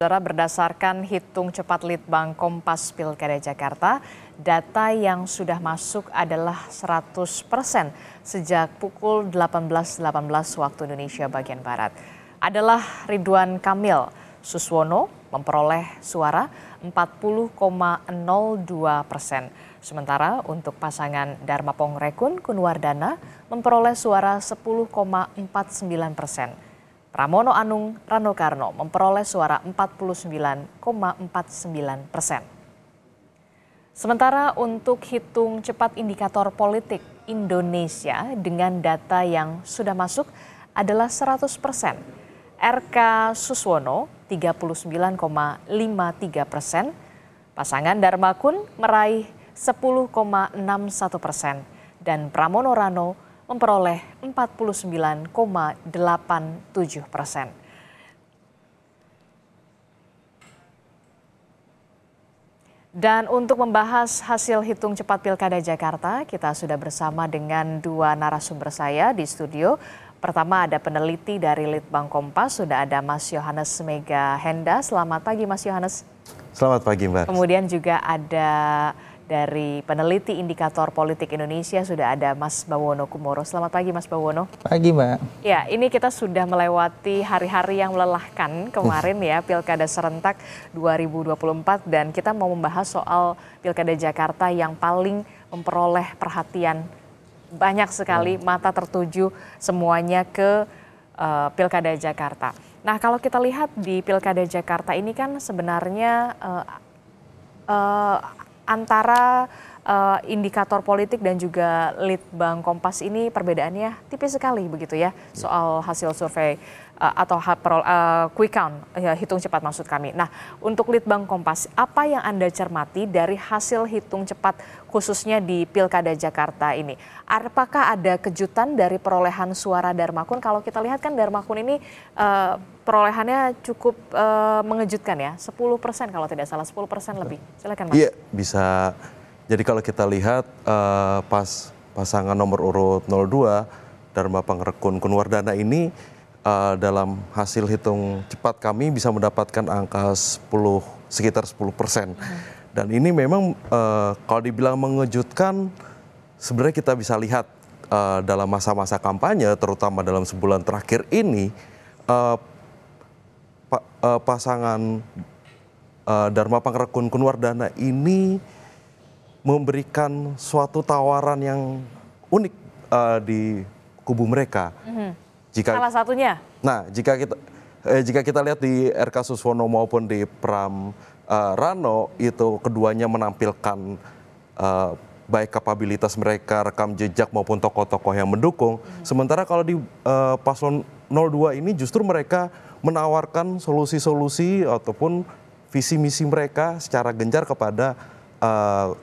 Saudara, berdasarkan hitung cepat Litbang Kompas Pilkada Jakarta, data yang sudah masuk adalah 100% sejak pukul 18.18 waktu Indonesia bagian Barat. Adalah Ridwan Kamil Suswono memperoleh suara 40,02%. Sementara untuk pasangan Dharma Pongrekun Kunwardana memperoleh suara 10,49%. Pramono Anung Rano Karno memperoleh suara 49,49%. Sementara untuk hitung cepat indikator politik Indonesia dengan data yang sudah masuk adalah 100%. RK Suswono 39,53%, pasangan Dharma Kun meraih 10,61% dan Pramono Rano memperoleh 49,87%. Dan untuk membahas hasil hitung cepat Pilkada Jakarta, kita sudah bersama dengan dua narasumber saya di studio. Pertama ada peneliti dari Litbang Kompas, sudah ada Mas Yohanes Mega Henda. Selamat pagi Mas Yohanes. Selamat pagi Mbak. Kemudian juga ada dari peneliti indikator politik Indonesia, sudah ada Mas Bawono Kumoro. Selamat pagi Mas Bawono. Pagi Mbak. Ya, ini kita sudah melewati hari-hari yang melelahkan kemarin ya, Pilkada Serentak 2024, dan kita mau membahas soal Pilkada Jakarta yang paling memperoleh perhatian banyak sekali, mata tertuju semuanya ke Pilkada Jakarta. Nah, kalau kita lihat di Pilkada Jakarta ini kan sebenarnya antara indikator politik dan juga Litbang Kompas ini perbedaannya tipis sekali begitu ya, soal hasil survei atau quick count, hitung cepat maksud kami. Nah, untuk Litbang Kompas, apa yang Anda cermati dari hasil hitung cepat khususnya di Pilkada Jakarta ini? Apakah ada kejutan dari perolehan suara Dharma Kun? Kalau kita lihat kan Dharma Kun ini perolehannya cukup mengejutkan ya, 10% kalau tidak salah, 10% lebih. Silakan Mas. Iya, bisa. Jadi kalau kita lihat pasangan nomor urut 02, Dharma Pongrekun Kunwardana ini dalam hasil hitung cepat kami bisa mendapatkan angka sekitar 10%. Dan ini memang kalau dibilang mengejutkan, sebenarnya kita bisa lihat dalam masa-masa kampanye, terutama dalam sebulan terakhir ini, pasangan Dharma Pongrekun Kunwardana ini memberikan suatu tawaran yang unik di kubu mereka. Salah satunya? Nah, jika kita lihat di RK Suswono maupun di Pram Rano, itu keduanya menampilkan baik kapabilitas mereka, rekam jejak maupun tokoh-tokoh yang mendukung. Sementara kalau di paslon 02 ini justru mereka menawarkan solusi-solusi ataupun visi misi mereka secara gencar kepada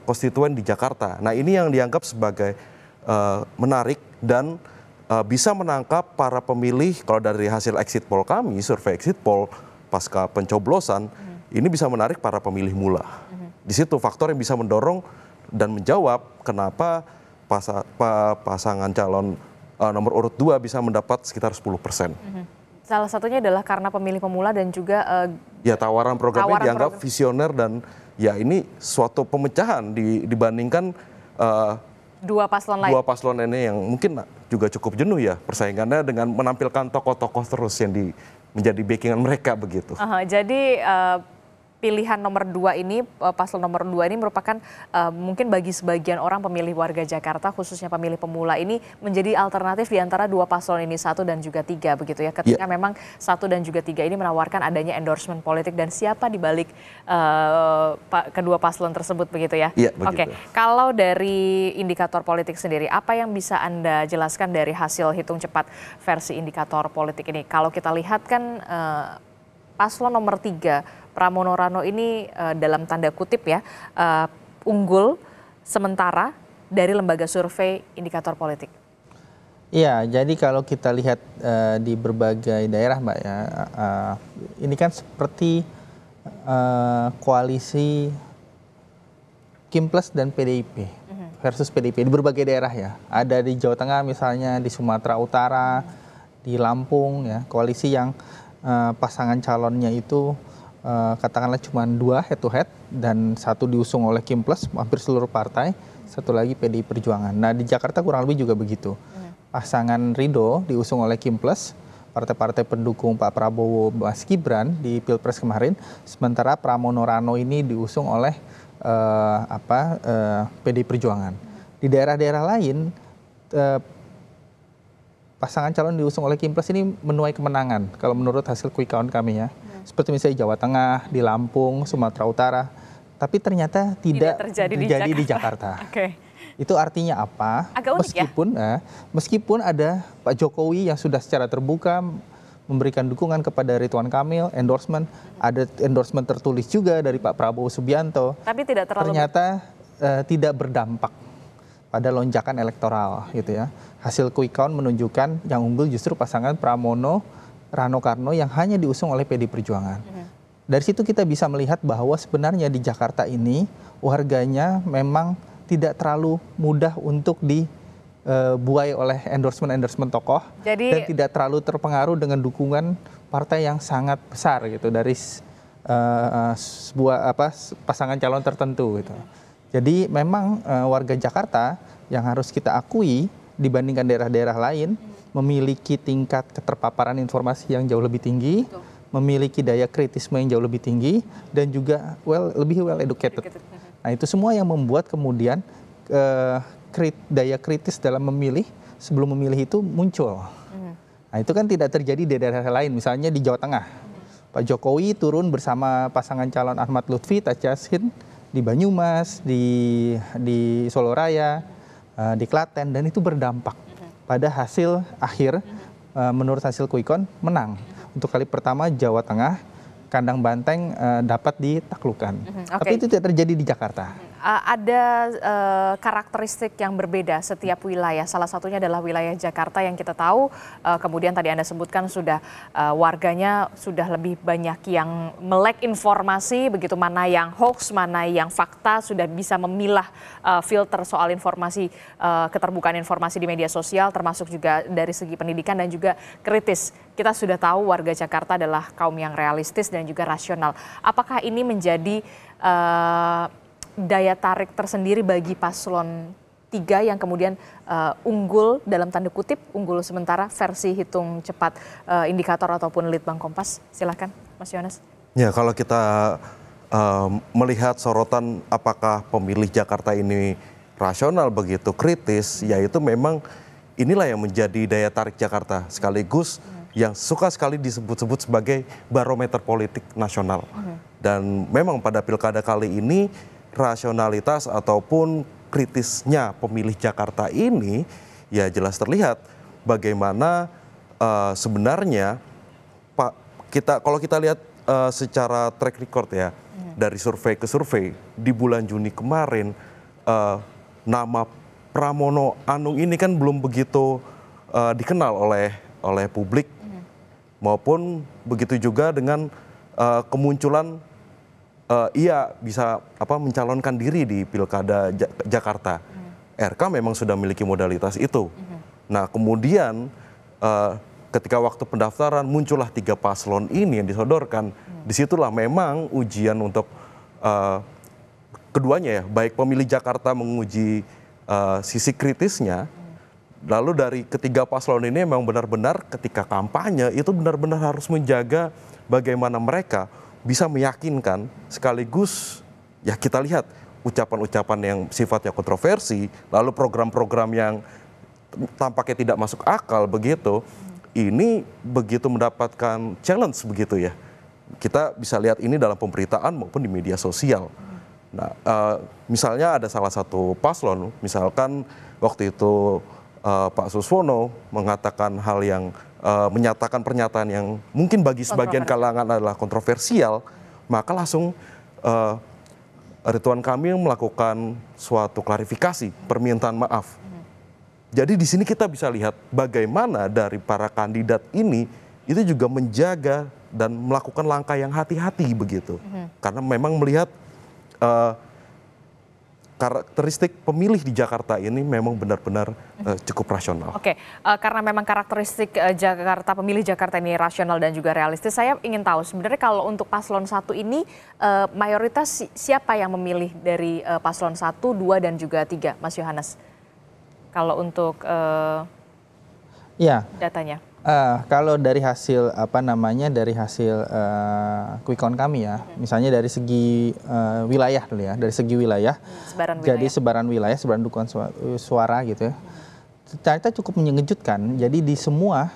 konstituen di Jakarta. Nah, ini yang dianggap sebagai menarik dan bisa menangkap para pemilih. Kalau dari hasil exit poll kami, survei exit poll pasca pencoblosan, ini bisa menarik para pemilih mula. Di situ faktor yang bisa mendorong dan menjawab kenapa pasangan calon nomor urut 2 bisa mendapat sekitar 10%. Salah satunya adalah karena pemilih pemula dan juga ya, tawaran programnya dianggap visioner dan ya ini suatu pemecahan dibandingkan dua paslon ini yang mungkin juga cukup jenuh ya persaingannya dengan menampilkan tokoh-tokoh terus yang menjadi backingan mereka begitu. Jadi pilihan nomor 2 ini, paslon nomor 2 ini merupakan mungkin bagi sebagian orang pemilih warga Jakarta, khususnya pemilih pemula ini, menjadi alternatif di antara dua paslon ini, 1 dan juga 3 begitu ya. Ketika memang 1 dan juga 3 ini menawarkan adanya endorsement politik dan siapa di balik kedua paslon tersebut begitu ya. Iya, begitu. Oke, kalau dari indikator politik sendiri, apa yang bisa Anda jelaskan dari hasil hitung cepat versi indikator politik ini? Kalau kita lihat kan paslon nomor 3, Pramono Rano ini dalam tanda kutip ya, unggul sementara dari lembaga survei indikator politik. Iya, jadi kalau kita lihat di berbagai daerah Mbak ya, ini kan seperti koalisi Kim Plus dan PDIP versus PDIP di berbagai daerah ya. Ada di Jawa Tengah misalnya, di Sumatera Utara, di Lampung ya, koalisi yang pasangan calonnya itu katakanlah cuma 2 head to head dan 1 diusung oleh Kim Plus, hampir seluruh partai, 1 lagi PDI Perjuangan. Nah di Jakarta kurang lebih juga begitu. Pasangan Ridho diusung oleh Kim Plus, partai-partai pendukung Pak Prabowo Mas Gibran di Pilpres kemarin, sementara Pramono Rano ini diusung oleh PDI Perjuangan. Di daerah-daerah lain pasangan calon diusung oleh Kim Plus ini menuai kemenangan kalau menurut hasil quick count kami ya. Seperti misalnya Jawa Tengah, di Lampung, Sumatera Utara. Tapi ternyata tidak terjadi di Jakarta. Okay. Itu artinya apa? Agak unik meskipun ada Pak Jokowi yang sudah secara terbuka memberikan dukungan kepada Ridwan Kamil, ada endorsement tertulis juga dari Pak Prabowo Subianto. Tapi ternyata tidak berdampak pada lonjakan elektoral gitu ya. Hasil quick count menunjukkan yang unggul justru pasangan Pramono Rano Karno yang hanya diusung oleh PDI Perjuangan. Dari situ kita bisa melihat bahwa sebenarnya di Jakarta ini warganya memang tidak terlalu mudah untuk dibuai oleh endorsement tokoh dan tidak terlalu terpengaruh dengan dukungan partai yang sangat besar gitu dari sebuah pasangan calon tertentu gitu. Jadi memang warga Jakarta yang harus kita akui dibandingkan daerah-daerah lain memiliki tingkat keterpaparan informasi yang jauh lebih tinggi, memiliki daya kritisme yang jauh lebih tinggi, dan juga lebih well educated. Nah itu semua yang membuat kemudian daya kritis dalam memilih sebelum memilih itu muncul. Nah itu kan tidak terjadi di daerah lain, misalnya di Jawa Tengah. Pak Jokowi turun bersama pasangan calon Ahmad Lutfi, Taci Yassin, di Banyumas, di Solo Raya, di Klaten, dan itu berdampak pada hasil akhir. Menurut hasil quick count menang untuk kali pertama Jawa Tengah, kandang banteng dapat ditaklukkan. Tapi itu tidak terjadi di Jakarta. Ada karakteristik yang berbeda setiap wilayah. Salah satunya adalah wilayah Jakarta yang kita tahu, kemudian tadi Anda sebutkan sudah warganya sudah lebih banyak yang melek informasi, begitu mana yang hoax, mana yang fakta, sudah bisa memilah filter soal informasi, keterbukaan informasi di media sosial, termasuk juga dari segi pendidikan dan juga kritis. Kita sudah tahu warga Jakarta adalah kaum yang realistis dan juga rasional. Apakah ini menjadi daya tarik tersendiri bagi paslon 3 yang kemudian unggul dalam tanda kutip, unggul sementara versi hitung cepat indikator ataupun Litbang Kompas? Silakan Mas Yones. Ya, kalau kita melihat sorotan apakah pemilih Jakarta ini rasional begitu kritis, yaitu memang inilah yang menjadi daya tarik Jakarta sekaligus yang suka sekali disebut-sebut sebagai barometer politik nasional. Dan memang pada pilkada kali ini rasionalitas ataupun kritisnya pemilih Jakarta ini ya jelas terlihat bagaimana sebenarnya kalau kita lihat secara track record ya dari survei ke survei di bulan Juni kemarin nama Pramono Anung ini kan belum begitu dikenal oleh publik maupun begitu juga dengan kemunculan ia bisa mencalonkan diri di pilkada Jakarta. RK memang sudah memiliki modalitas itu. Nah kemudian ketika waktu pendaftaran muncullah 3 paslon ini yang disodorkan. Disitulah memang ujian untuk keduanya ya, baik pemilih Jakarta menguji sisi kritisnya. Lalu dari ketiga paslon ini memang benar-benar ketika kampanye itu benar-benar harus menjaga bagaimana mereka bisa meyakinkan sekaligus ya kita lihat ucapan-ucapan yang sifatnya kontroversi, lalu program-program yang tampaknya tidak masuk akal begitu, ini begitu mendapatkan challenge begitu ya. Kita bisa lihat ini dalam pemberitaan maupun di media sosial. Nah, misalnya ada salah satu paslon, misalkan waktu itu Pak Suswono mengatakan hal yang menyatakan pernyataan yang mungkin bagi sebagian kalangan adalah kontroversial, maka langsung Ridwan Kamil melakukan suatu klarifikasi, permintaan maaf. Jadi di sini kita bisa lihat bagaimana dari para kandidat ini itu juga menjaga dan melakukan langkah yang hati-hati begitu. Karena memang melihat karakteristik pemilih di Jakarta ini memang benar-benar cukup rasional. Oke, karena memang karakteristik Jakarta, pemilih Jakarta ini rasional dan juga realistis, saya ingin tahu sebenarnya kalau untuk paslon 1 ini mayoritas siapa yang memilih dari paslon 1, 2 dan juga 3, Mas Yohanes? Kalau untuk datanya. Kalau dari hasil dari hasil quick count kami ya, misalnya dari segi wilayah dulu ya, dari segi wilayah, sebaran dukungan suara gitu ya, ternyata cukup mengejutkan. Jadi di semua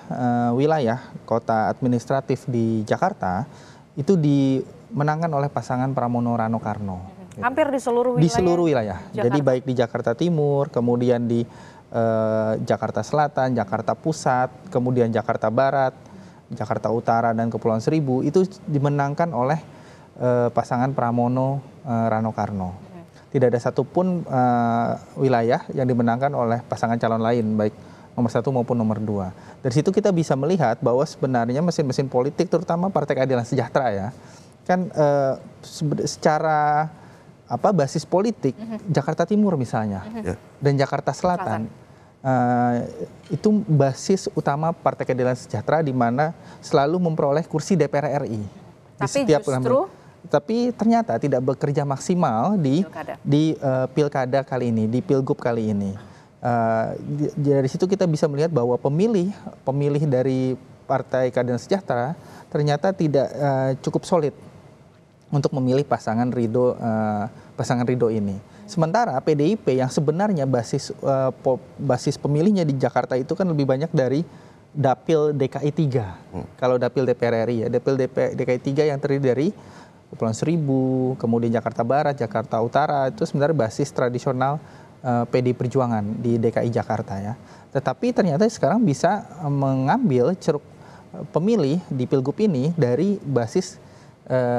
wilayah kota administratif di Jakarta itu dimenangkan oleh pasangan Pramono Rano Karno. Gitu. Hampir di seluruh wilayah. Di seluruh wilayah. Jadi baik di Jakarta Timur, kemudian di Jakarta Selatan, Jakarta Pusat, kemudian Jakarta Barat, Jakarta Utara, dan Kepulauan Seribu itu dimenangkan oleh pasangan Pramono Rano Karno. Tidak ada satupun wilayah yang dimenangkan oleh pasangan calon lain, baik nomor 1 maupun nomor 2. Dari situ kita bisa melihat bahwa sebenarnya mesin-mesin politik, terutama Partai Keadilan Sejahtera ya, kan secara basis politik Jakarta Timur misalnya dan Jakarta Selatan. Itu basis utama Partai Keadilan Sejahtera di mana selalu memperoleh kursi DPR RI. Tapi ternyata tidak bekerja maksimal di pilkada kali ini, di pilgub kali ini. Dari situ kita bisa melihat bahwa pemilih dari Partai Keadilan Sejahtera ternyata tidak cukup solid untuk memilih pasangan Ridho ini. Sementara PDIP yang sebenarnya basis pemilihnya di Jakarta itu kan lebih banyak dari dapil DKI 3. Kalau dapil DPR RI ya, dapil DKI 3 yang terdiri dari Kepulauan Seribu, kemudian Jakarta Barat, Jakarta Utara, itu sebenarnya basis tradisional PDI Perjuangan di DKI Jakarta ya. Tetapi ternyata sekarang bisa mengambil ceruk pemilih di pilgub ini dari basis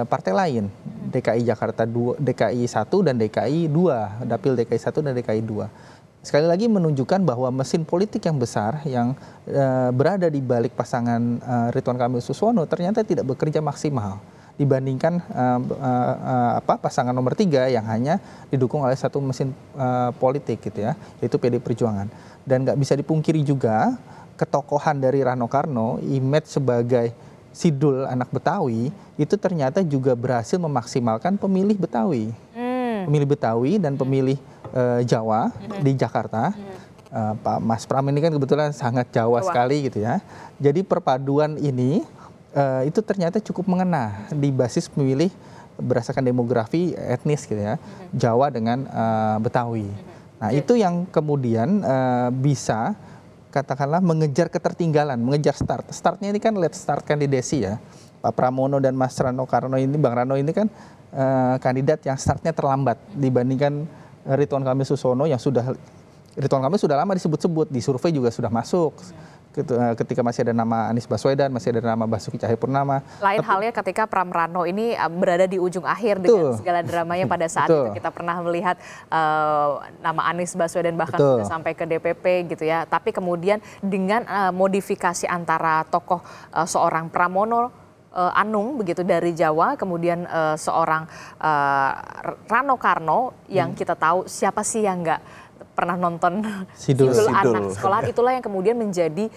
partai lain, DKI Jakarta 2, DKI 1 dan DKI 2, dapil DKI 1 dan DKI 2. Sekali lagi menunjukkan bahwa mesin politik yang besar yang berada di balik pasangan Ridwan Kamil Suswono ternyata tidak bekerja maksimal dibandingkan pasangan nomor 3 yang hanya didukung oleh satu mesin politik gitu ya, yaitu PD Perjuangan. Dan nggak bisa dipungkiri juga ketokohan dari Rano Karno, image sebagai Sidul anak Betawi itu ternyata juga berhasil memaksimalkan pemilih Betawi, pemilih Betawi dan pemilih Jawa di Jakarta. Pak Mas Pram ini kan kebetulan sangat Jawa sekali gitu ya. Jadi perpaduan ini itu ternyata cukup mengena di basis pemilih berdasarkan demografi etnis gitu ya, Jawa dengan Betawi. Nah itu yang kemudian bisa katakanlah mengejar ketertinggalan, mengejar start. Startnya ini kan let's start kandidasi ya. Pak Pramono dan Mas Rano Karno ini, Bang Rano ini kan kandidat yang startnya terlambat dibandingkan Ridwan Kamil Suswono yang Ridwan Kamil sudah lama disebut-sebut, di survei juga sudah masuk. Ketika masih ada nama Anies Baswedan, masih ada nama Basuki Cahayapurnama. Lain halnya ketika Pram Rano ini berada di ujung akhir dengan segala dramanya pada saat itu. Kita pernah melihat nama Anies Baswedan bahkan sudah sampai ke DPP gitu ya. Tapi kemudian dengan modifikasi antara tokoh seorang Pramono Anung begitu dari Jawa, kemudian seorang Rano Karno yang kita tahu siapa sih yang nggak pernah nonton Sidul Anak Sekolahan, itulah yang kemudian menjadi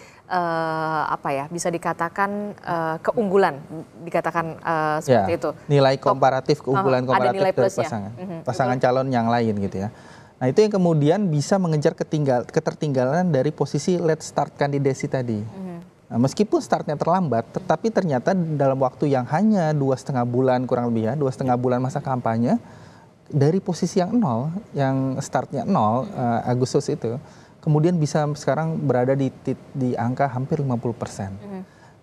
bisa dikatakan keunggulan, dikatakan seperti itu. Nilai komparatif, keunggulan komparatif dari pasangan calon yang lain gitu ya. Nah itu yang kemudian bisa mengejar ketertinggalan dari posisi let's start kandidasi tadi. Nah, meskipun startnya terlambat, tetapi ternyata dalam waktu yang hanya 2,5 bulan kurang lebih ya, 2,5 bulan masa kampanye, dari posisi yang nol, yang startnya 0 Agustus itu, kemudian bisa sekarang berada di angka hampir 50%.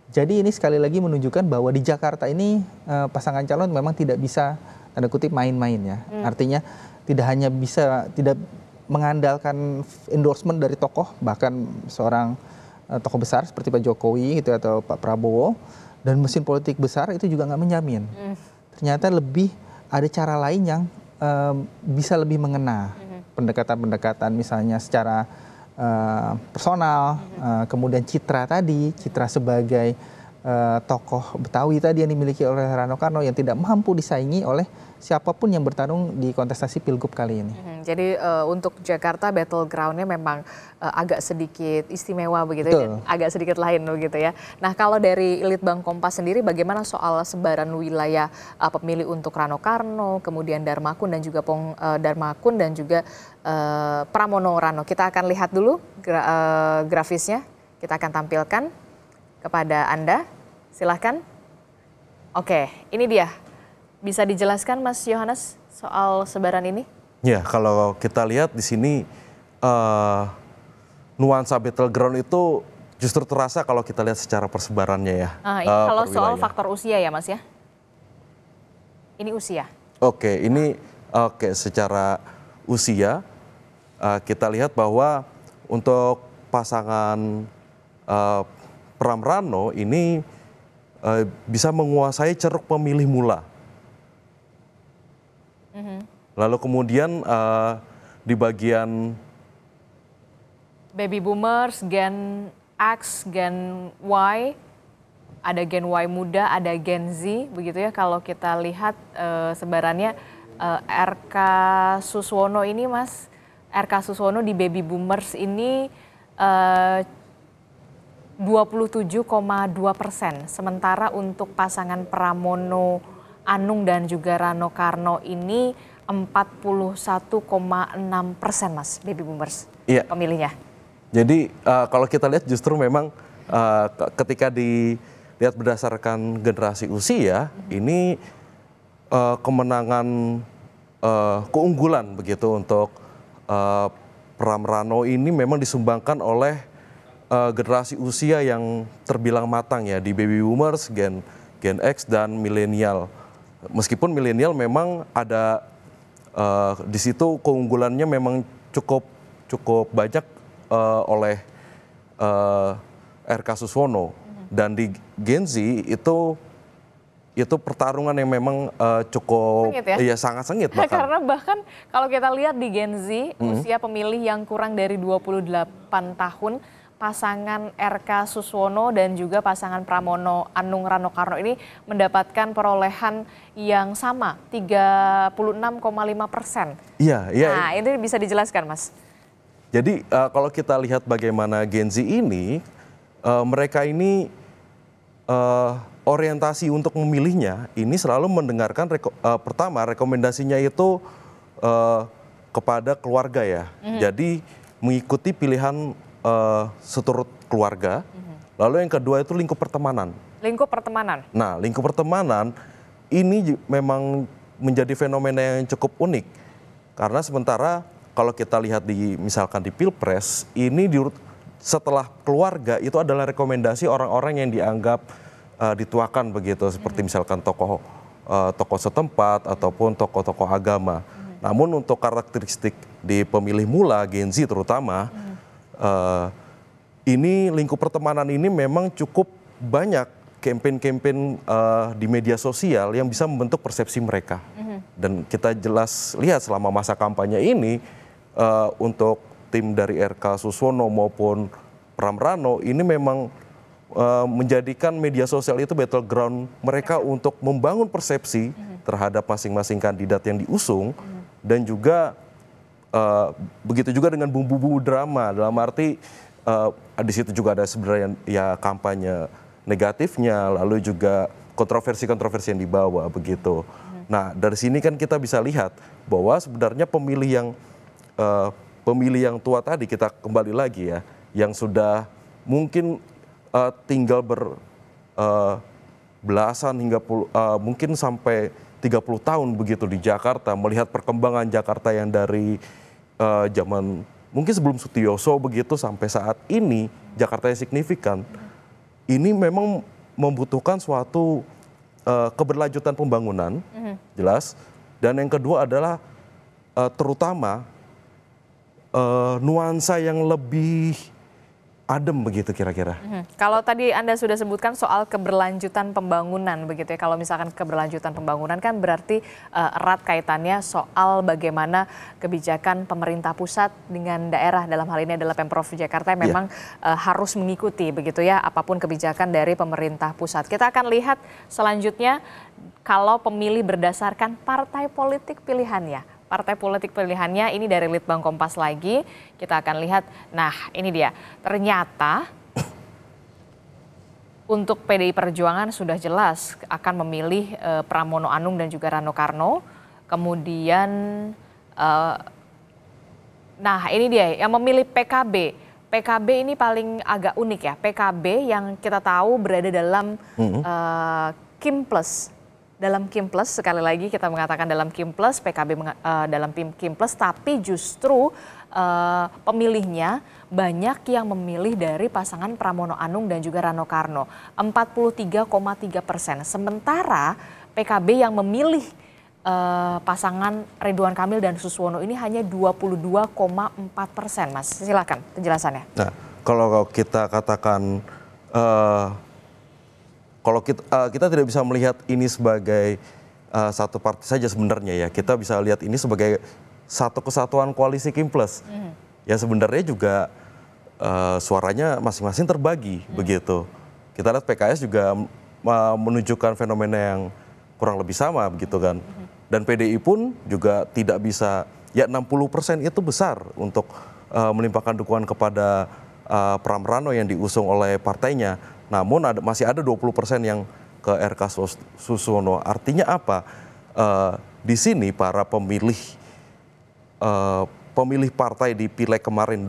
Jadi ini sekali lagi menunjukkan bahwa di Jakarta ini pasangan calon memang tidak bisa tanda kutip main-main ya. Artinya tidak mengandalkan endorsement dari tokoh, bahkan seorang tokoh besar seperti Pak Jokowi gitu atau Pak Prabowo, dan mesin politik besar itu juga nggak menjamin. Ternyata lebih ada cara lain yang bisa lebih mengena, pendekatan-pendekatan misalnya secara personal, kemudian citra sebagai tokoh Betawi tadi yang dimiliki oleh Rano Karno yang tidak mampu disaingi oleh siapapun yang bertarung di kontestasi Pilgub kali ini. Jadi untuk Jakarta battleground-nya memang agak sedikit istimewa begitu ya, agak sedikit lain begitu ya. Nah kalau dari Litbang Kompas sendiri bagaimana soal sebaran wilayah pemilih untuk Rano Karno, kemudian Darmakun dan juga Darmakun dan juga Pramono Rano. Kita akan lihat dulu grafisnya, kita akan tampilkan kepada Anda. Silahkan. Oke, ini dia. Bisa dijelaskan Mas Yohanes soal sebaran ini? Ya, kalau kita lihat di sini nuansa battleground itu justru terasa kalau kita lihat secara persebarannya ya. Ini kalau soal faktor usia ya Mas ya? Ini usia? Oke, ini secara usia kita lihat bahwa untuk pasangan Pram Rano ini bisa menguasai ceruk pemilih mula. Lalu kemudian di bagian baby boomers, Gen X, Gen Y, ada Gen Y muda, ada Gen Z, begitu ya. Kalau kita lihat sebarannya RK Suswono ini Mas, RK Suswono di baby boomers ini 27,2%. Sementara untuk pasangan Pramono Anung dan juga Rano Karno ini 41,6% Mas, baby boomers pemilihnya. Jadi kalau kita lihat justru memang ketika dilihat berdasarkan generasi usia, ini kemenangan keunggulan begitu untuk Pram Rano ini memang disumbangkan oleh generasi usia yang terbilang matang ya di baby boomers, Gen X dan milenial. Meskipun milenial memang ada di situ keunggulannya memang cukup banyak oleh RK Suswono, dan di Gen Z itu pertarungan yang memang cukup sengit ya? Sangat sengit bahkan. Karena bahkan kalau kita lihat di Gen Z usia pemilih yang kurang dari 28 tahun, pasangan RK Suswono dan juga pasangan Pramono Anung Rano Karno ini mendapatkan perolehan yang sama, 36,5%. Iya. Nah ini bisa dijelaskan Mas. Jadi kalau kita lihat bagaimana Gen Z ini, mereka ini orientasi untuk memilihnya ini selalu mendengarkan pertama rekomendasinya itu kepada keluarga ya. Jadi mengikuti pilihan seturut keluarga. Lalu yang kedua itu lingkup pertemanan. Lingkup pertemanan. Nah, lingkup pertemanan ini memang menjadi fenomena yang cukup unik. Karena sementara kalau kita lihat misalkan di Pilpres, ini setelah keluarga itu adalah rekomendasi orang-orang yang dianggap dituakan begitu, seperti misalkan tokoh setempat ataupun tokoh-tokoh agama. Namun untuk karakteristik di pemilih mula Gen Z terutama, ini lingkup pertemanan ini memang cukup banyak campaign-campaign di media sosial yang bisa membentuk persepsi mereka. Dan kita jelas lihat selama masa kampanye ini untuk tim dari RK Suswono maupun Pram Rano ini memang menjadikan media sosial itu battleground mereka untuk membangun persepsi terhadap masing-masing kandidat yang diusung, dan juga begitu juga dengan bumbu-bumbu drama, dalam arti di situ juga ada sebenarnya ya kampanye negatifnya, lalu juga kontroversi-kontroversi yang dibawa begitu. Nah dari sini kan kita bisa lihat bahwa sebenarnya pemilih yang tua tadi, kita kembali lagi ya, yang sudah mungkin tinggal belasan hingga mungkin sampai 30 tahun begitu di Jakarta, melihat perkembangan Jakarta yang dari zaman mungkin sebelum Sutioso begitu sampai saat ini Jakarta yang signifikan. Ini memang membutuhkan suatu keberlanjutan pembangunan, jelas. Dan yang kedua adalah terutama nuansa yang lebih adem begitu kira-kira. Kalau tadi Anda sudah sebutkan soal keberlanjutan pembangunan begitu ya. Kalau misalkan keberlanjutan pembangunan kan berarti erat kaitannya soal bagaimana kebijakan pemerintah pusat dengan daerah, dalam hal ini adalah Pemprov Jakarta yang memang harus mengikuti begitu ya apapun kebijakan dari pemerintah pusat. Kita akan lihat selanjutnya kalau pemilih berdasarkan partai politik pilihannya. Partai politik pilihannya ini dari Litbang Kompas lagi, kita akan lihat, nah ini dia, ternyata untuk PDI Perjuangan sudah jelas akan memilih Pramono Anung dan juga Rano Karno, kemudian, nah ini dia yang memilih PKB. PKB ini paling agak unik ya, PKB yang kita tahu berada dalam Kim+. Dalam Kim+, sekali lagi kita mengatakan dalam Kim+, PKB dalam Kim+, tapi justru pemilihnya banyak yang memilih dari pasangan Pramono Anung dan juga Rano Karno, 43,3%. Sementara PKB yang memilih pasangan Ridwan Kamil dan Suswono ini hanya 22,4%, Mas. Silakan penjelasannya. Nah, kalau kita katakan kalau kita tidak bisa melihat ini sebagai satu partai saja sebenarnya ya, kita bisa lihat ini sebagai satu kesatuan koalisi Kim+. Ya sebenarnya juga suaranya masing-masing terbagi begitu. Kita lihat PKS juga menunjukkan fenomena yang kurang lebih sama begitu kan. Dan PDI pun juga tidak bisa, ya 60% itu besar untuk melimpahkan dukungan kepada Pram Rano yang diusung oleh partainya. Namun masih ada 20% yang ke RK Suswono. Artinya apa? Di sini para pemilih partai di Pileg kemarin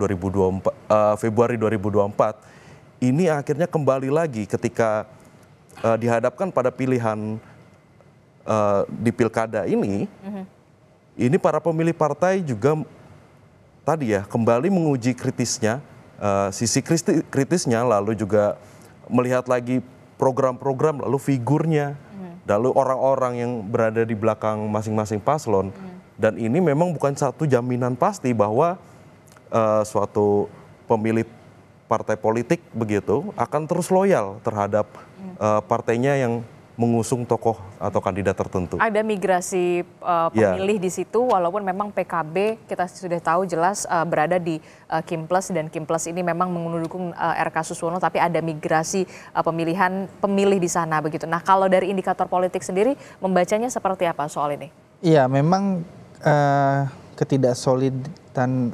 Februari 2024 ini akhirnya kembali lagi ketika dihadapkan pada pilihan di pilkada ini. Ini para pemilih partai juga tadi ya kembali menguji kritisnya, sisi kritisnya, lalu juga melihat lagi program-program, lalu figurnya, lalu orang-orang yang berada di belakang masing-masing paslon. Dan ini memang bukan satu jaminan pasti bahwa suatu pemilih partai politik begitu akan terus loyal terhadap partainya yang mengusung tokoh atau kandidat tertentu. Ada migrasi pemilih di situ, walaupun memang PKB kita sudah tahu jelas berada di Kim+, dan Kim+ ini memang mendukung RK Suswono, tapi ada migrasi pemilih di sana begitu. Nah, kalau dari indikator politik sendiri membacanya seperti apa soal ini? Iya, memang ketidaksolidan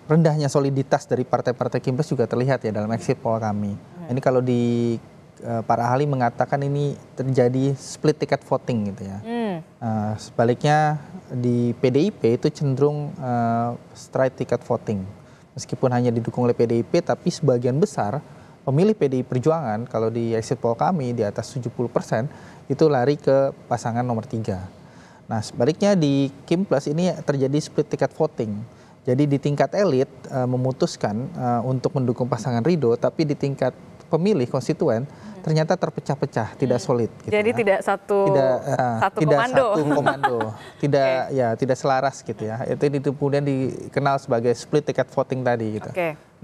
rendahnya soliditas dari partai-partai Kim+ juga terlihat ya dalam exit poll kami. Ini kalau di para ahli mengatakan ini terjadi split ticket voting gitu ya. Sebaliknya di PDIP itu cenderung straight ticket voting. Meskipun hanya didukung oleh PDIP, tapi sebagian besar pemilih PDI Perjuangan kalau di exit poll kami di atas 70% itu lari ke pasangan nomor 3. Nah sebaliknya di Kim+ ini terjadi split ticket voting. Jadi di tingkat elit memutuskan untuk mendukung pasangan Ridho, tapi di tingkat pemilih konstituen ternyata terpecah-pecah, tidak solid. Gitu. Jadi tidak satu komando, tidak selaras gitu ya. Itu kemudian dikenal sebagai split ticket voting tadi. Gitu.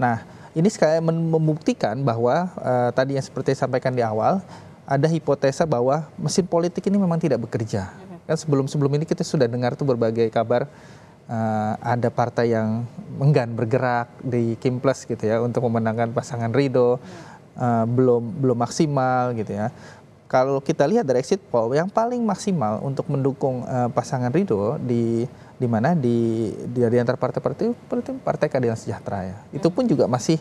Nah ini sekali membuktikan bahwa tadi yang seperti disampaikan di awal ada hipotesa bahwa mesin politik ini memang tidak bekerja. Kan sebelum ini kita sudah dengar tuh berbagai kabar. Ada partai yang enggan bergerak di Kim+ gitu ya untuk memenangkan pasangan Ridho. Belum maksimal gitu ya. Kalau kita lihat dari exit poll yang paling maksimal untuk mendukung pasangan Ridho di mana di antara partai Keadilan Sejahtera ya. Itu pun juga masih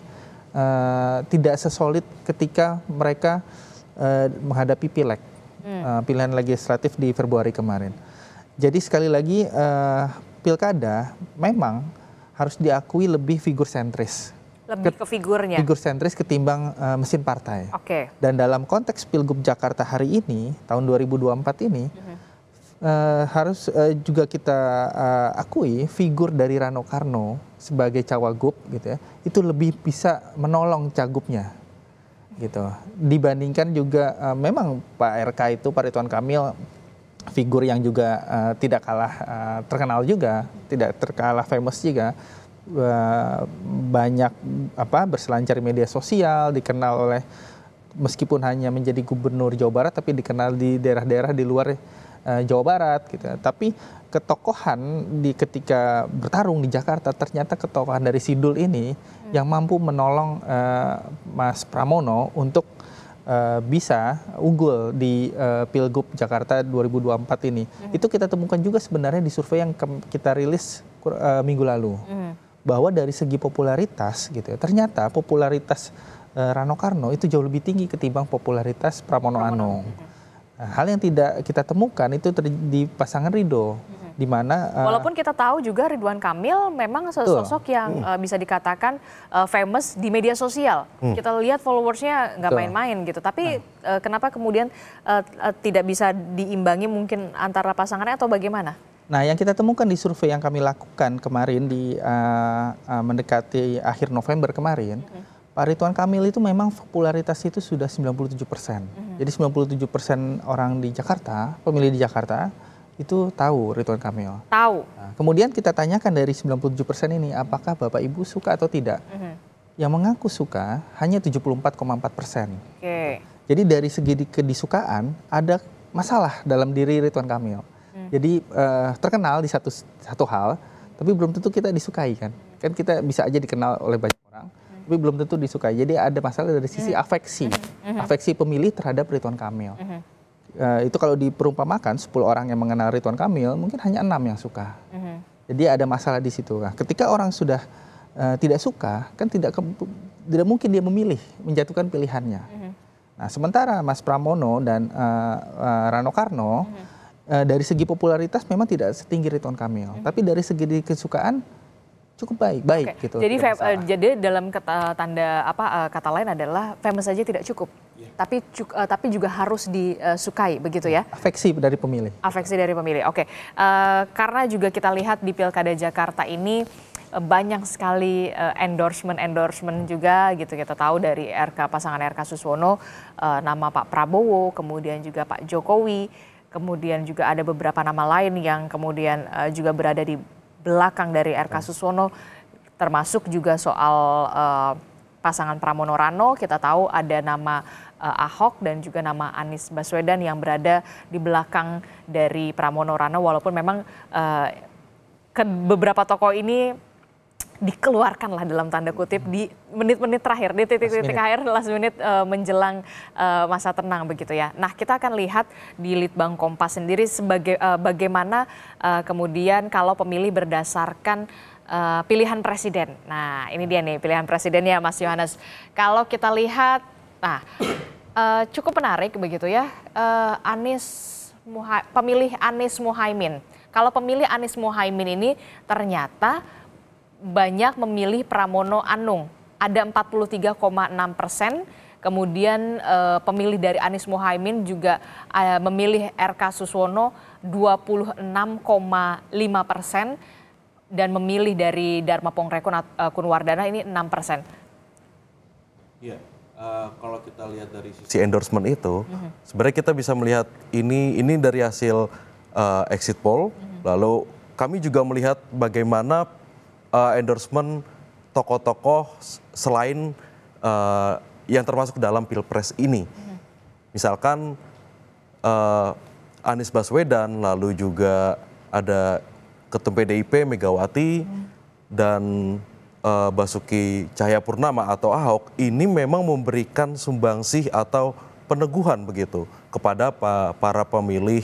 tidak sesolid ketika mereka menghadapi pileg pilihan legislatif di Februari kemarin. Jadi sekali lagi pilkada memang harus diakui lebih figur sentris. Lebih ke figurnya. Figur sentris ketimbang mesin partai. Dan dalam konteks Pilgub Jakarta hari ini, tahun 2024 ini, harus juga kita akui figur dari Rano Karno sebagai cawagup gitu ya, itu lebih bisa menolong cagupnya. Gitu. Dibandingkan juga memang Pak RK itu, Pak Ridwan Kamil, figur yang juga tidak kalah terkenal juga, tidak terkalah famous juga. banyak berselancar di media sosial, dikenal oleh meskipun hanya menjadi gubernur Jawa Barat tapi dikenal di daerah-daerah di luar Jawa Barat gitu. Tapi ketokohan ketika bertarung di Jakarta, ternyata ketokohan dari Sidul ini yang mampu menolong Mas Pramono untuk bisa unggul di Pilgub Jakarta 2024 ini. Itu kita temukan juga sebenarnya di survei yang kita rilis minggu lalu. Bahwa dari segi popularitas gitu ya, ternyata popularitas Rano Karno itu jauh lebih tinggi ketimbang popularitas Pramono Anung. Nah, hal yang tidak kita temukan itu di pasangan Ridho, di mana walaupun kita tahu juga Ridwan Kamil memang sosok yang bisa dikatakan famous di media sosial. Kita lihat followersnya nggak main-main gitu. Tapi kenapa kemudian tidak bisa diimbangi mungkin antara pasangannya atau bagaimana? Nah, yang kita temukan di survei yang kami lakukan kemarin di mendekati akhir November kemarin, Pak Ridwan Kamil itu memang popularitas itu sudah 97%. Jadi 97% orang di Jakarta, pemilih di Jakarta, itu tahu Ridwan Kamil. Tahu. Nah, kemudian kita tanyakan dari 97% ini, apakah Bapak Ibu suka atau tidak? Yang mengaku suka hanya 74,4%. Jadi dari segi kedisukaan, ada masalah dalam diri Ridwan Kamil. Jadi terkenal di satu hal, tapi belum tentu kita disukai kan. Kan kita bisa aja dikenal oleh banyak orang, tapi belum tentu disukai. Jadi ada masalah dari sisi afeksi pemilih terhadap Ridwan Kamil. Itu kalau diperumpamakan 10 orang yang mengenal Ridwan Kamil, mungkin hanya 6 yang suka. Jadi ada masalah di situ. Nah, ketika orang sudah tidak suka, kan tidak mungkin dia memilih, menjatuhkan pilihannya. Nah, sementara Mas Pramono dan Rano Karno dari segi popularitas memang tidak setinggi Ridwan Kamil, tapi dari segi kesukaan cukup baik gitu. Jadi dalam kata lain adalah famous saja tidak cukup, tapi juga harus disukai begitu ya. Afeksi dari pemilih. Afeksi dari pemilih. Oke. Karena juga kita lihat di Pilkada Jakarta ini banyak sekali endorsement juga gitu. Kita tahu dari pasangan RK Suswono, nama Pak Prabowo, kemudian juga Pak Jokowi. Kemudian juga ada beberapa nama lain yang kemudian juga berada di belakang dari RK Suswono, termasuk juga soal pasangan Pramono Rano. Kita tahu ada nama Ahok dan juga nama Anies Baswedan yang berada di belakang dari Pramono Rano, walaupun memang beberapa tokoh ini dikeluarkan lah dalam tanda kutip di menit-menit terakhir, di titik-titik akhir, last minute menjelang masa tenang begitu ya. Nah, kita akan lihat di Litbang Kompas sendiri sebagai bagaimana kemudian kalau pemilih berdasarkan pilihan presiden. Nah, ini dia nih pilihan presidennya Mas Yohanes. Kalau kita lihat, nah cukup menarik begitu ya, pemilih Anies Muhaimin. Kalau pemilih Anies Muhaimin ini ternyata banyak memilih Pramono Anung, ada 43,6%. Kemudian pemilih dari Anies Muhaimin juga memilih RK Suswono 26,5%, dan memilih dari Dharma Pongrekon Kunwardana ini 6%. Iya, kalau kita lihat dari sisi endorsement itu, sebenarnya kita bisa melihat ini dari hasil exit poll. Lalu kami juga melihat bagaimana endorsement tokoh-tokoh selain yang termasuk dalam Pilpres ini. Misalkan Anies Baswedan, lalu juga ada Ketum PDIP Megawati, dan Basuki Cahayapurnama atau Ahok, ini memang memberikan sumbangsih atau peneguhan begitu kepada para pemilih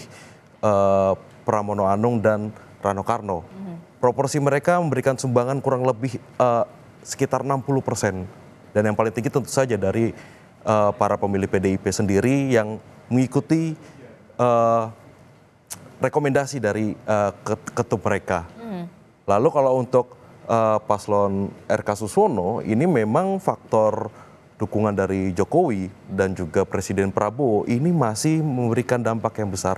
Pramono Anung dan Rano Karno. Proporsi mereka memberikan sumbangan kurang lebih sekitar 60%. Dan yang paling tinggi tentu saja dari para pemilih PDIP sendiri yang mengikuti rekomendasi dari ketum mereka. Lalu kalau untuk paslon RK Suswono, ini memang faktor dukungan dari Jokowi dan juga Presiden Prabowo ini masih memberikan dampak yang besar.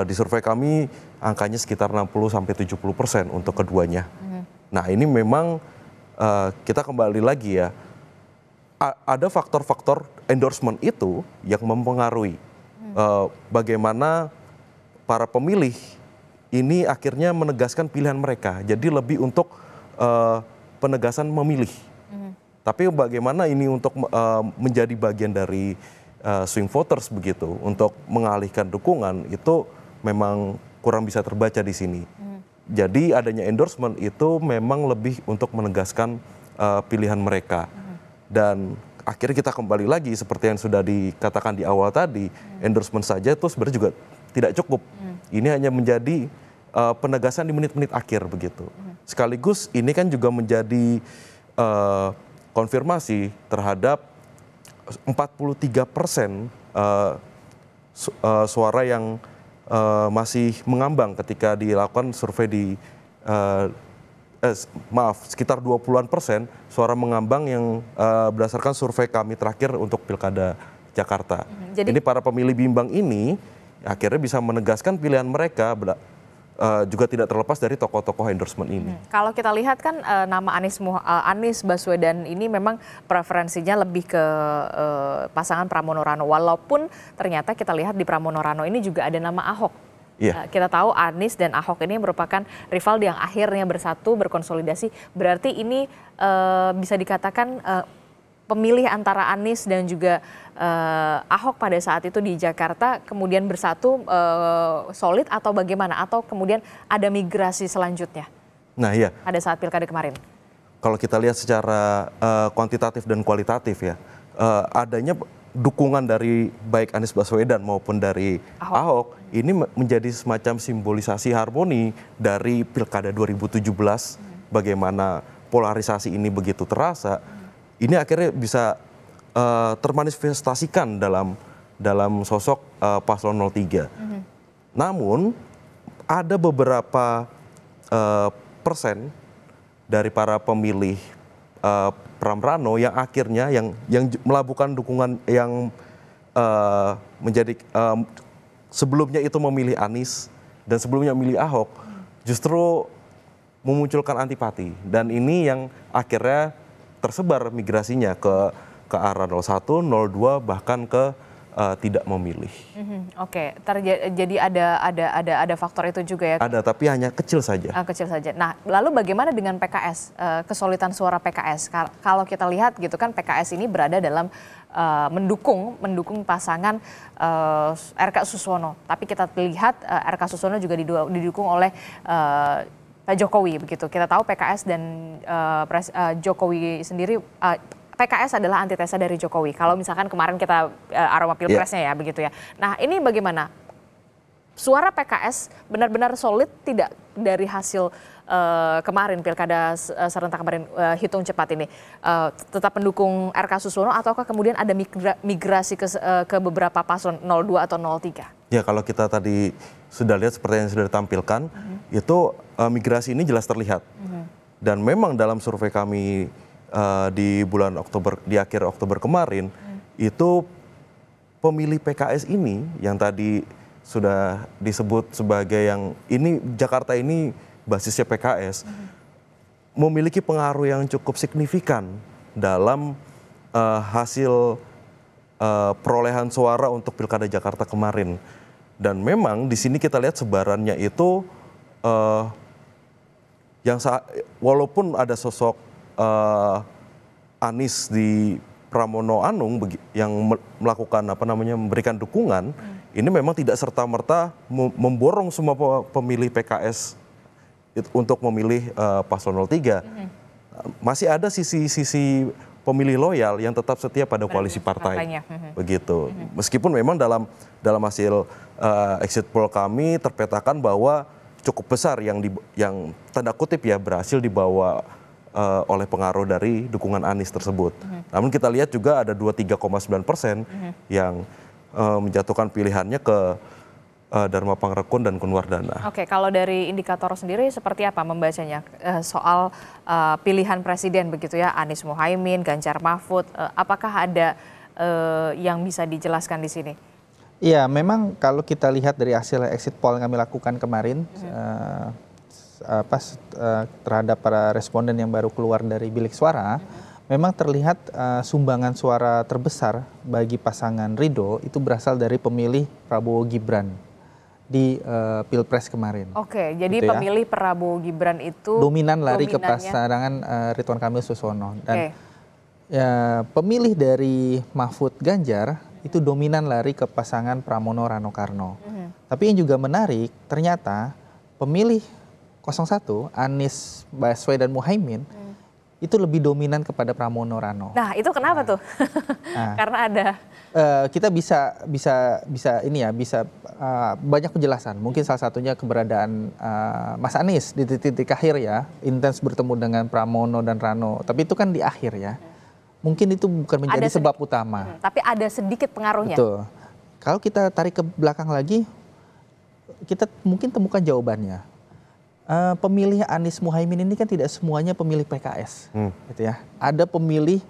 Di survei kami angkanya sekitar 60-70% untuk keduanya. Nah, ini memang kita kembali lagi ya, ada faktor-faktor endorsement itu yang mempengaruhi bagaimana para pemilih ini akhirnya menegaskan pilihan mereka. Jadi lebih untuk penegasan memilih. Tapi bagaimana ini untuk menjadi bagian dari swing voters begitu, untuk mengalihkan dukungan, itu memang kurang bisa terbaca di sini. Jadi adanya endorsement itu memang lebih untuk menegaskan pilihan mereka. Dan akhirnya kita kembali lagi seperti yang sudah dikatakan di awal tadi, endorsement saja itu sebenarnya juga tidak cukup. Ini hanya menjadi penegasan di menit-menit akhir begitu. Sekaligus ini kan juga menjadi konfirmasi terhadap 43% suara yang masih mengambang ketika dilakukan survei di sekitar 20-an% suara mengambang yang berdasarkan survei kami terakhir untuk Pilkada Jakarta. Jadi, ini para pemilih bimbang ini akhirnya bisa menegaskan pilihan mereka, juga tidak terlepas dari tokoh-tokoh endorsement ini. Kalau kita lihat kan nama Anies Baswedan ini memang preferensinya lebih ke pasangan Pramono Rano, walaupun ternyata kita lihat di Pramono Rano ini juga ada nama Ahok. Kita tahu Anies dan Ahok ini merupakan rival yang akhirnya bersatu, berkonsolidasi. Berarti ini bisa dikatakan pemilih antara Anies dan juga Ahok pada saat itu di Jakarta kemudian bersatu solid atau bagaimana? Atau kemudian ada migrasi selanjutnya? Nah iya. Pada saat pilkada kemarin. Kalau kita lihat secara kuantitatif dan kualitatif ya, adanya dukungan dari baik Anies Baswedan maupun dari Ahok ini menjadi semacam simbolisasi harmoni dari Pilkada 2017, bagaimana polarisasi ini begitu terasa. Ini akhirnya bisa termanifestasikan dalam sosok paslon 03. Namun ada beberapa persen dari para pemilih Pram Rano yang akhirnya yang melabuhkan dukungan yang menjadi sebelumnya itu memilih Anies dan sebelumnya memilih Ahok, justru memunculkan antipati, dan ini yang akhirnya tersebar migrasinya ke arah 01, 02, bahkan ke tidak memilih. Oke, jadi ada faktor itu juga ya? Ada, tapi hanya kecil saja. Kecil saja. Nah, lalu bagaimana dengan PKS? Kesulitan suara PKS. Kalau kita lihat gitu kan, PKS ini berada dalam mendukung pasangan RK Suswono. Tapi kita lihat RK Suswono juga didukung oleh Pak Jokowi begitu. Kita tahu PKS dan Jokowi sendiri, PKS adalah antitesa dari Jokowi. Kalau misalkan kemarin kita aroma pilpresnya ya begitu ya. Nah ini bagaimana? Suara PKS benar-benar solid tidak dari hasil kemarin pilkada serentak kemarin hitung cepat ini, tetap mendukung RK Suswono ataukah kemudian ada migrasi ke beberapa paslon 02 atau 03? Ya kalau kita tadi sudah lihat seperti yang sudah ditampilkan, itu migrasi ini jelas terlihat. Dan memang dalam survei kami di bulan Oktober, di akhir Oktober kemarin, itu pemilih PKS ini yang tadi sudah disebut sebagai yang ini Jakarta ini basisnya PKS, memiliki pengaruh yang cukup signifikan dalam hasil perolehan suara untuk Pilkada Jakarta kemarin. Dan memang di sini kita lihat sebarannya itu walaupun ada sosok Anies di Pramono Anung yang melakukan memberikan dukungan, ini memang tidak serta-merta memborong semua pemilih PKS untuk memilih paslon 03. Masih ada sisi pemilih loyal yang tetap setia pada koalisi partai. Begitu. Meskipun memang dalam hasil exit poll kami terpetakan bahwa cukup besar yang tanda kutip ya berhasil dibawa oleh pengaruh dari dukungan Anies tersebut. Namun kita lihat juga ada 23,9% yang menjatuhkan pilihannya ke Dharma Pangrekun dan Kunwardana. Oke, kalau dari indikator sendiri seperti apa membacanya soal pilihan presiden begitu ya, Anies Muhaimin, Ganjar Mahfud, apakah ada yang bisa dijelaskan di sini? Iya, memang kalau kita lihat dari hasil exit poll yang kami lakukan kemarin, terhadap para responden yang baru keluar dari bilik suara, memang terlihat sumbangan suara terbesar bagi pasangan Ridho itu berasal dari pemilih Prabowo Gibran. di Pilpres kemarin. Oke, jadi Gitu ya. pemilih Prabowo Gibran itu Dominan lari ke dominannya- pasangan Ridwan Kamil Susono. Dan Oke. ya, pemilih dari Mahfud Ganjar itu dominan lari ke pasangan Pramono Rano Karno. Tapi yang juga menarik, ternyata pemilih 01 Anies Baswedan Muhaimin itu lebih dominan kepada Pramono Rano. Nah, itu kenapa tuh? Karena ada Kita bisa ini ya, bisa banyak penjelasan. Mungkin salah satunya keberadaan Mas Anies di titik akhir ya, intens bertemu dengan Pramono dan Rano. Tapi itu kan di akhir ya. Mungkin itu bukan menjadi Ada sebab utama. tapi ada sedikit pengaruhnya. Betul. Kalau kita tarik ke belakang lagi, kita mungkin temukan jawabannya. Pemilih Anies Muhaimin ini kan tidak semuanya pemilih PKS, gitu ya. Ada pemilih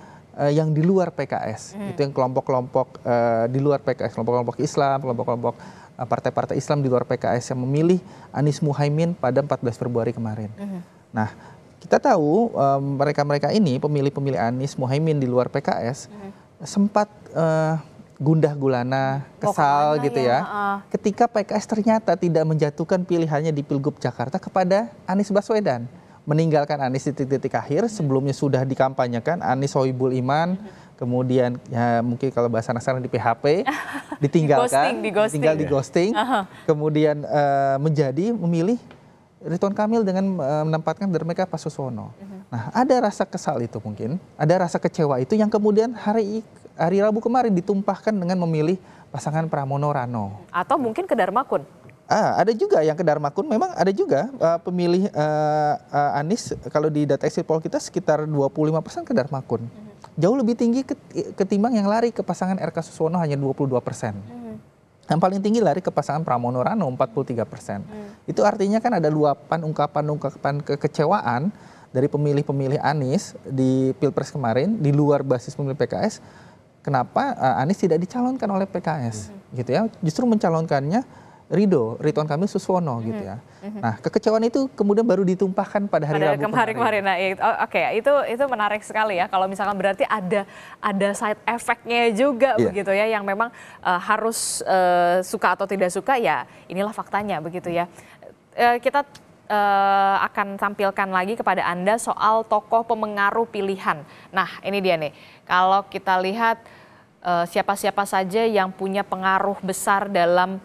yang di luar PKS, itu yang kelompok-kelompok di luar PKS, kelompok-kelompok Islam, kelompok-kelompok partai-partai Islam di luar PKS yang memilih Anies Muhaimin pada 14 Februari kemarin. Nah, kita tahu mereka-mereka ini pemilih-pemilih Anies Muhaimin di luar PKS sempat gundah gulana, kesal kemana gitu ya? ya. Ketika PKS ternyata tidak menjatuhkan pilihannya di Pilgub Jakarta kepada Anies Baswedan. Meninggalkan Anies di titik akhir, sebelumnya sudah dikampanyekan Anies Sohibul Iman, kemudian ya mungkin kalau bahasa anak-anak di PHP, ditinggalkan, tinggal di ghosting, kemudian menjadi memilih Ridwan Kamil dengan menempatkan dari mereka Pak Susono. Nah, ada rasa kesal itu mungkin, ada rasa kecewa itu yang kemudian hari Rabu kemarin ditumpahkan dengan memilih pasangan Pramono Rano. Atau mungkin ke Darmakun. Ada juga yang ke Darmakun, memang ada juga pemilih Anies kalau di data exit poll kita sekitar 25% ke Darmakun. Jauh lebih tinggi ketimbang yang lari ke pasangan RK Susono hanya 22%. Yang paling tinggi lari ke pasangan Pramono Rano 43%. Itu artinya kan ada luapan ungkapan kekecewaan dari pemilih-pemilih Anies di Pilpres kemarin di luar basis pemilih PKS. Kenapa Anies tidak dicalonkan oleh PKS gitu ya? Justru mencalonkannya Ridwan Kamil Susono gitu ya. Nah, kekecewaan itu kemudian baru ditumpahkan pada hari Rabu kemarin. Nah, oke, itu menarik sekali ya. Kalau misalkan berarti ada side effect-nya juga begitu ya, yang memang harus suka atau tidak suka ya. Inilah faktanya begitu ya. Kita akan tampilkan lagi kepada Anda soal tokoh pemengaruh pilihan. Nah, ini dia nih. Kalau kita lihat siapa-siapa saja yang punya pengaruh besar dalam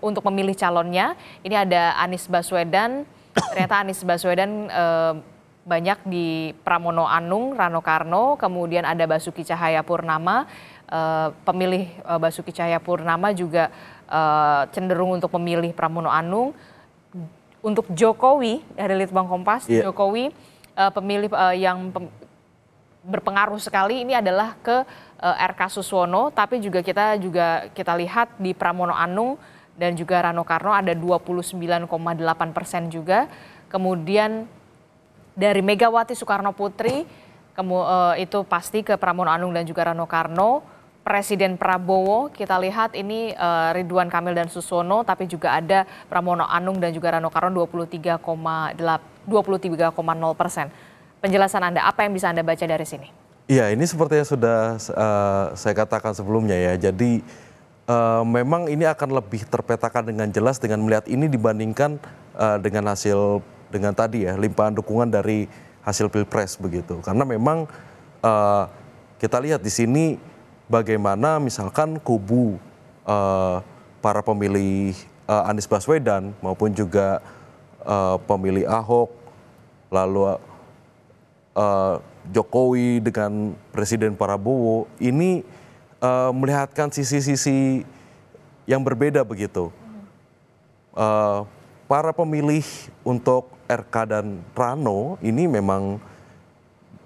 untuk memilih calonnya. Ini ada Anies Baswedan. Ternyata Anies Baswedan banyak di Pramono Anung, Rano Karno, kemudian ada Basuki Cahayapurnama. Pemilih Basuki Cahayapurnama juga cenderung untuk memilih Pramono Anung. Untuk Jokowi dari Litbang Kompas, Jokowi pemilih yang berpengaruh sekali ini adalah ke RK Susono, tapi juga kita lihat di Pramono Anung dan juga Rano Karno ada 29,8% juga. Kemudian dari Megawati Soekarno Putri itu pasti ke Pramono Anung dan juga Rano Karno. Presiden Prabowo kita lihat ini Ridwan Kamil dan Susono, tapi juga ada Pramono Anung dan juga Rano Karno 23,0%. Penjelasan Anda, apa yang bisa Anda baca dari sini? Iya, ini seperti yang sudah saya katakan sebelumnya ya. Jadi memang ini akan lebih terpetakan dengan jelas dengan melihat ini dibandingkan dengan hasil dengan tadi ya, limpahan dukungan dari hasil Pilpres begitu. Karena memang kita lihat di sini bagaimana misalkan kubu para pemilih Anies Baswedan maupun juga pemilih Ahok, lalu Jokowi dengan Presiden Prabowo ini melihatkan sisi-sisi yang berbeda begitu. Para pemilih untuk RK dan Rano ini memang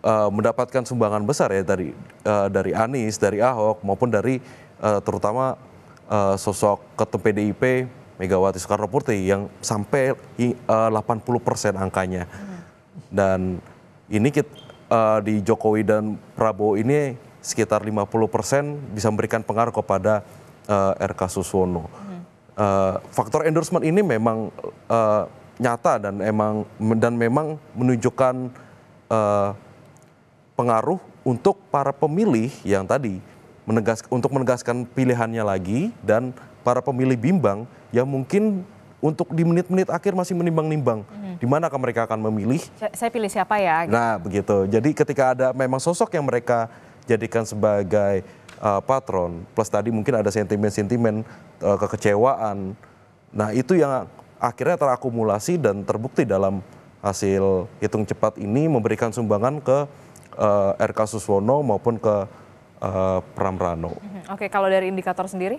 mendapatkan sumbangan besar ya dari Anies, dari Ahok maupun dari terutama sosok ketum PDIP Megawati Soekarno Putri yang sampai 80% angkanya. Dan ini di Jokowi dan Prabowo ini sekitar 50% bisa memberikan pengaruh kepada RK Susono. Faktor endorsement ini memang nyata dan memang menunjukkan pengaruh untuk para pemilih yang tadi untuk menegaskan pilihannya lagi, dan para pemilih bimbang yang mungkin untuk di menit-menit akhir masih menimbang-nimbang di manakah mereka akan memilih. Saya pilih siapa ya? Gitu. Nah begitu, jadi ketika ada memang sosok yang mereka jadikan sebagai patron, plus tadi mungkin ada sentimen-sentimen kekecewaan, nah itu yang akhirnya terakumulasi dan terbukti dalam hasil hitung cepat ini memberikan sumbangan ke RK Suswono maupun ke Pram Rano. Oke, kalau dari indikator sendiri?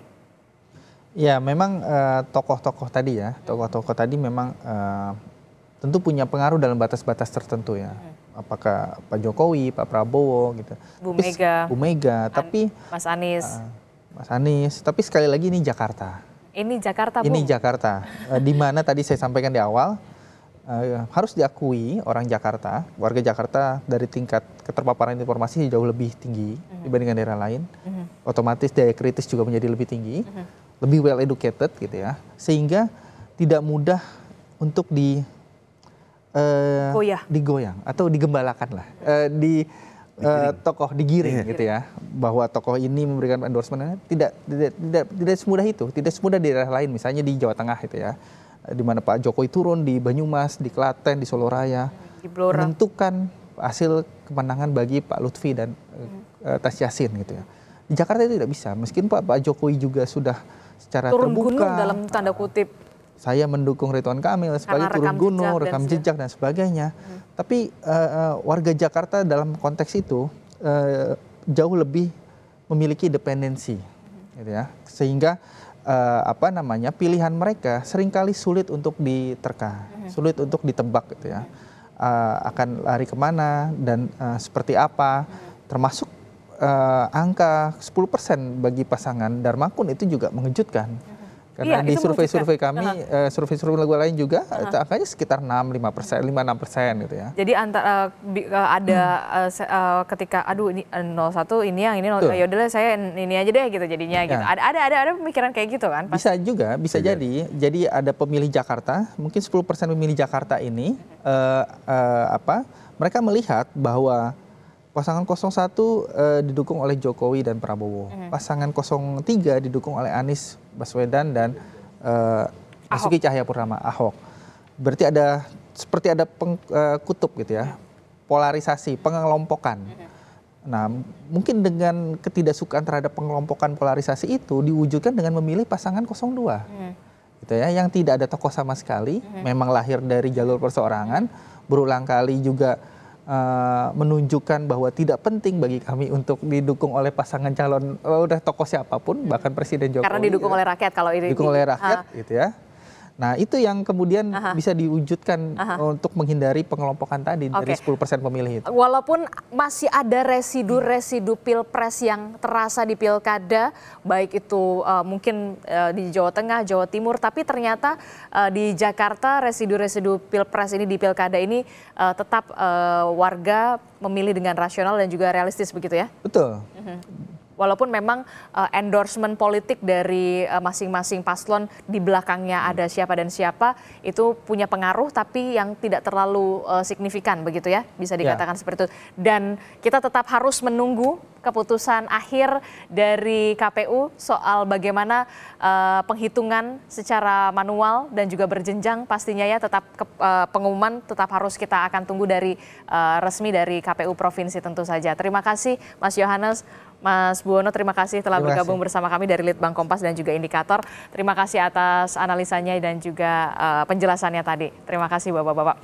Ya memang tokoh-tokoh tadi ya, tokoh-tokoh tadi memang tentu punya pengaruh dalam batas-batas tertentu ya. Apakah Pak Jokowi, Pak Prabowo gitu. Bu Mega, tapi Mas Anies. Mas Anies, tapi sekali lagi ini Jakarta. Ini Jakarta, Bu. Ini Jakarta, di mana tadi saya sampaikan di awal, harus diakui orang Jakarta, warga Jakarta dari tingkat keterpaparan informasi jauh lebih tinggi dibandingkan daerah lain. Otomatis daya kritis juga menjadi lebih tinggi, lebih well educated gitu ya, sehingga tidak mudah untuk digoyang atau digembalakan lah, tokoh digiring gitu ya, bahwa tokoh ini memberikan endorsement, tidak semudah itu, tidak semudah di daerah lain, misalnya di Jawa Tengah gitu ya, di mana Pak Jokowi turun di Banyumas, di Klaten, di Solo Raya, menentukan hasil kemenangan bagi Pak Lutfi dan Tas Yassin gitu ya. Di Jakarta itu tidak bisa, meskipun Pak Jokowi juga sudah secara turun terbuka gunung dalam tanda kutip, saya mendukung Ridwan Kamil sebagai turun gunung, rekam jejak dan sebagainya. Tapi warga Jakarta dalam konteks itu jauh lebih memiliki dependensi, gitu ya. Sehingga pilihan mereka seringkali sulit untuk diterka, sulit untuk ditebak, gitu ya. Akan lari kemana dan seperti apa, termasuk angka 10% bagi pasangan Darmakun itu juga mengejutkan. Karena di survei-survei kami, survei-survei lain juga, angkanya sekitar 5-6% gitu ya. Jadi ketika aduh ini 01 ini yang ini ya udahlah saya ini aja deh gitu jadinya gitu. Ada pemikiran kayak gitu kan? Bisa juga, bisa jadi. Jadi ada pemilih Jakarta, mungkin 10% pemilih Jakarta ini mereka melihat bahwa pasangan 01 didukung oleh Jokowi dan Prabowo. Pasangan 03 didukung oleh Anies Baswedan dan Basuki Cahayapurnama, Ahok. Berarti seperti ada kutub gitu ya, polarisasi, pengelompokan. Nah, mungkin dengan ketidaksukaan terhadap pengelompokan polarisasi itu diwujudkan dengan memilih pasangan 02. Gitu ya, yang tidak ada tokoh sama sekali, memang lahir dari jalur perseorangan, berulang kali juga menunjukkan bahwa tidak penting bagi kami untuk didukung oleh pasangan calon udah tokoh siapapun, bahkan Presiden Jokowi. Karena didukung oleh rakyat kalau ini. Didukung oleh rakyat gitu ya. Nah itu yang kemudian bisa diwujudkan untuk menghindari pengelompokan tadi dari 10% pemilih itu. Walaupun masih ada residu pilpres yang terasa di pilkada, baik itu mungkin di Jawa Tengah, Jawa Timur, tapi ternyata di Jakarta residu pilpres ini di pilkada ini tetap warga memilih dengan rasional dan juga realistis begitu ya? Betul. Walaupun memang endorsement politik dari masing-masing paslon di belakangnya ada siapa dan siapa itu punya pengaruh tapi yang tidak terlalu signifikan begitu ya, bisa dikatakan seperti itu. Dan kita tetap harus menunggu keputusan akhir dari KPU soal bagaimana penghitungan secara manual dan juga berjenjang pastinya ya, tetap pengumuman tetap harus kita akan tunggu dari resmi dari KPU Provinsi tentu saja. Terima kasih Mas Yohanes, Mas Buwono, terima kasih telah bergabung bersama kami dari Litbang Kompas dan juga Indikator. Terima kasih atas analisanya dan juga penjelasannya tadi. Terima kasih Bapak-Bapak.